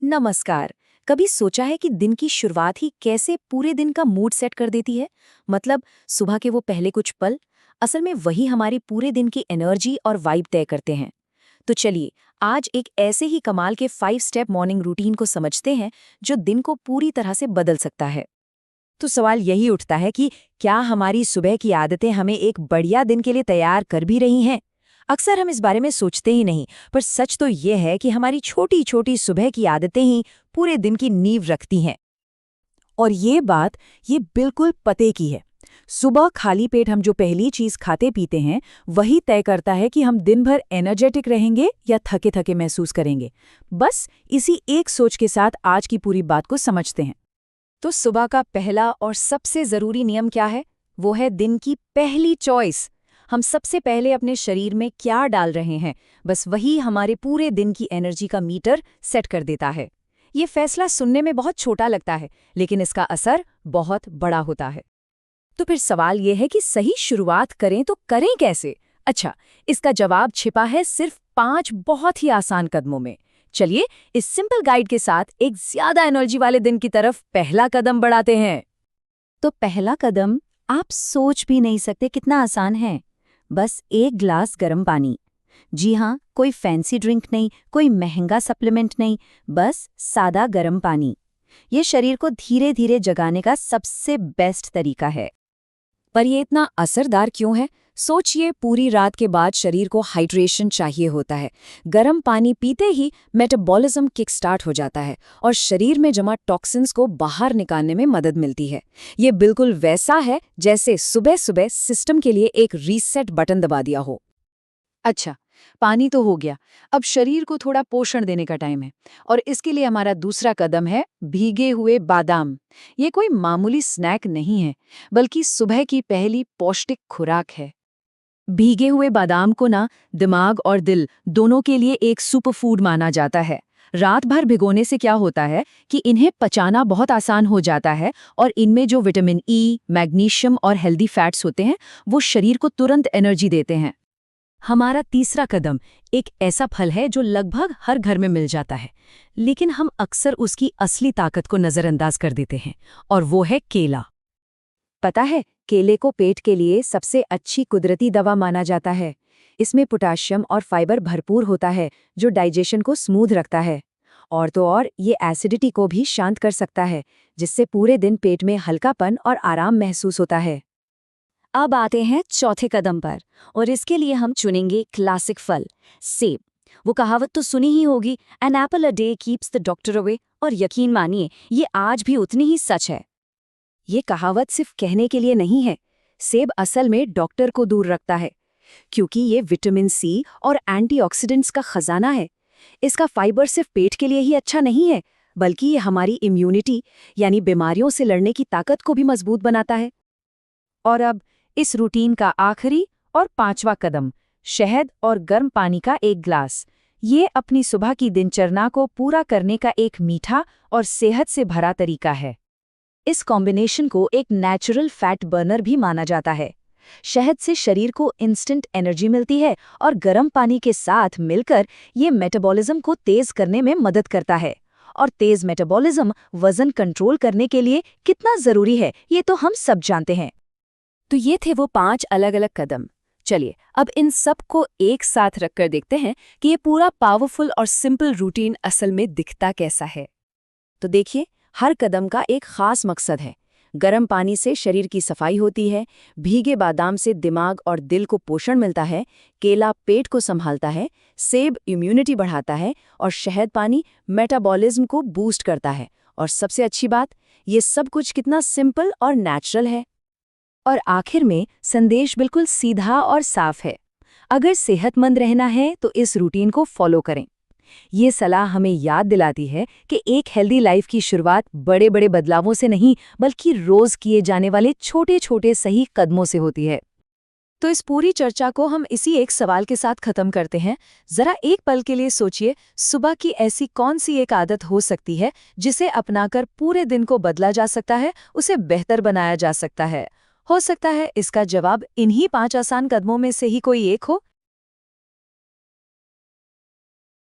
नमस्कार। कभी सोचा है कि दिन की शुरुआत ही कैसे पूरे दिन का मूड सेट कर देती है? मतलब सुबह के वो पहले कुछ पल असल में वही हमारी पूरे दिन की एनर्जी और वाइब तय करते हैं। तो चलिए आज एक ऐसे ही कमाल के 5 स्टेप मॉर्निंग रूटीन को समझते हैं जो दिन को पूरी तरह से बदल सकता है। तो सवाल यही उठता है कि क्या हमारी सुबह की आदतें हमें एक बढ़िया दिन के लिए तैयार कर भी रही हैं? अक्सर हम इस बारे में सोचते ही नहीं, पर सच तो ये है कि हमारी छोटी छोटी सुबह की आदतें ही पूरे दिन की नींव रखती हैं। और ये बिल्कुल पते की है। सुबह खाली पेट हम जो पहली चीज खाते पीते हैं, वही तय करता है कि हम दिन भर एनर्जेटिक रहेंगे या थके थके महसूस करेंगे। बस इसी एक सोच के साथ आज की पूरी बात को समझते हैं। तो सुबह का पहला और सबसे जरूरी नियम क्या है? वो है दिन की पहली चॉइस। हम सबसे पहले अपने शरीर में क्या डाल रहे हैं, बस वही हमारे पूरे दिन की एनर्जी का मीटर सेट कर देता है। ये फैसला सुनने में बहुत छोटा लगता है, लेकिन इसका असर बहुत बड़ा होता है। तो फिर सवाल ये है कि सही शुरुआत करें तो करें कैसे? अच्छा, इसका जवाब छिपा है सिर्फ 5 बहुत ही आसान कदमों में। चलिए इस सिंपल गाइड के साथ एक ज्यादा एनर्जी वाले दिन की तरफ पहला कदम बढ़ाते हैं। तो पहला कदम आप सोच भी नहीं सकते कितना आसान है। बस एक ग्लास गर्म पानी। जी हाँ, कोई फैंसी ड्रिंक नहीं, कोई महंगा सप्लीमेंट नहीं, बस सादा गर्म पानी। ये शरीर को धीरे धीरे जगाने का सबसे बेस्ट तरीका है। पर ये इतना असरदार क्यों है? सोचिए, पूरी रात के बाद शरीर को हाइड्रेशन चाहिए होता है। गर्म पानी पीते ही मेटाबॉलिज्म किक स्टार्ट हो जाता है और शरीर में जमा टॉक्सिन्स को बाहर निकालने में मदद मिलती है। ये बिल्कुल वैसा है जैसे सुबह सुबह सिस्टम के लिए एक रीसेट बटन दबा दिया हो। अच्छा, पानी तो हो गया, अब शरीर को थोड़ा पोषण देने का टाइम है। और इसके लिए हमारा दूसरा कदम है भीगे हुए बादाम। ये कोई मामूली स्नैक नहीं है, बल्कि सुबह की पहली पौष्टिक खुराक है। भीगे हुए बादाम को ना दिमाग और दिल दोनों के लिए एक सुपर फूड माना जाता है। रात भर भिगोने से क्या होता है कि इन्हें पचाना बहुत आसान हो जाता है और इनमें जो विटामिन ई, मैग्नीशियम और हेल्दी फैट्स होते हैं, वो शरीर को तुरंत एनर्जी देते हैं। हमारा तीसरा कदम एक ऐसा फल है जो लगभग हर घर में मिल जाता है, लेकिन हम अक्सर उसकी असली ताकत को नजरअंदाज कर देते हैं, और वो है केला। पता है, केले को पेट के लिए सबसे अच्छी कुदरती दवा माना जाता है। इसमें पोटेशियम और फाइबर भरपूर होता है, जो डाइजेशन को स्मूथ रखता है। और तो और ये एसिडिटी को भी शांत कर सकता है, जिससे पूरे दिन पेट में हल्कापन और आराम महसूस होता है। अब आते हैं चौथे कदम पर, और इसके लिए हम चुनेंगे क्लासिक फल, सेब। वो कहावत तो सुनी ही होगी, an apple a day keeps the doctor away, और यकीन मानिए ये आज भी उतनी ही सच है। ये कहावत सिर्फ कहने के लिए नहीं है। सेब असल में डॉक्टर को दूर रखता है, क्योंकि ये विटामिन सी और एंटीऑक्सीडेंट्स का खजाना है। इसका फाइबर सिर्फ पेट के लिए ही अच्छा नहीं है, बल्कि ये हमारी इम्यूनिटी यानी बीमारियों से लड़ने की ताकत को भी मजबूत बनाता है। और अब इस रूटीन का आखिरी और पांचवा कदम, शहद और गर्म पानी का एक ग्लास। ये अपनी सुबह की दिनचर्या को पूरा करने का एक मीठा और सेहत से भरा तरीका है। इस कॉम्बिनेशन को एक नेचुरल फैट बर्नर भी माना जाता है। शहद से शरीर को इंस्टेंट एनर्जी मिलती है और गर्म पानी के साथ मिलकर ये मेटाबॉलिज्म को तेज करने में मदद करता है। और तेज मेटाबॉलिज्म वजन कंट्रोल करने के लिए कितना जरूरी है, ये तो हम सब जानते हैं। तो ये थे वो 5 अलग अलग कदम। चलिए अब इन सब को एक साथ रखकर देखते हैं कि ये पूरा पावरफुल और सिंपल रूटीन असल में दिखता कैसा है। तो देखिए, हर कदम का एक खास मकसद है। गर्म पानी से शरीर की सफाई होती है, भीगे बादाम से दिमाग और दिल को पोषण मिलता है, केला पेट को संभालता है, सेब इम्यूनिटी बढ़ाता है, और शहद पानी मेटाबॉलिज्म को बूस्ट करता है। और सबसे अच्छी बात, ये सब कुछ कितना सिंपल और नेचुरल है। और आखिर में संदेश बिल्कुल सीधा और साफ है। अगर सेहतमंद रहना है तो इस रूटीन को फॉलो करें। ये सलाह हमें याद दिलाती है कि एक हेल्दी लाइफ की शुरुआत बड़े बड़े बदलावों से नहीं, बल्कि रोज किए जाने वाले छोटे छोटे सही कदमों से होती है। तो इस पूरी चर्चा को हम इसी एक सवाल के साथ खत्म करते हैं। जरा एक पल के लिए सोचिए, सुबह की ऐसी कौन सी एक आदत हो सकती है जिसे अपनाकर पूरे दिन को बदला जा सकता है, उसे बेहतर बनाया जा सकता है। हो सकता है इसका जवाब इन्हीं 5 आसान कदमों में से ही कोई एक हो।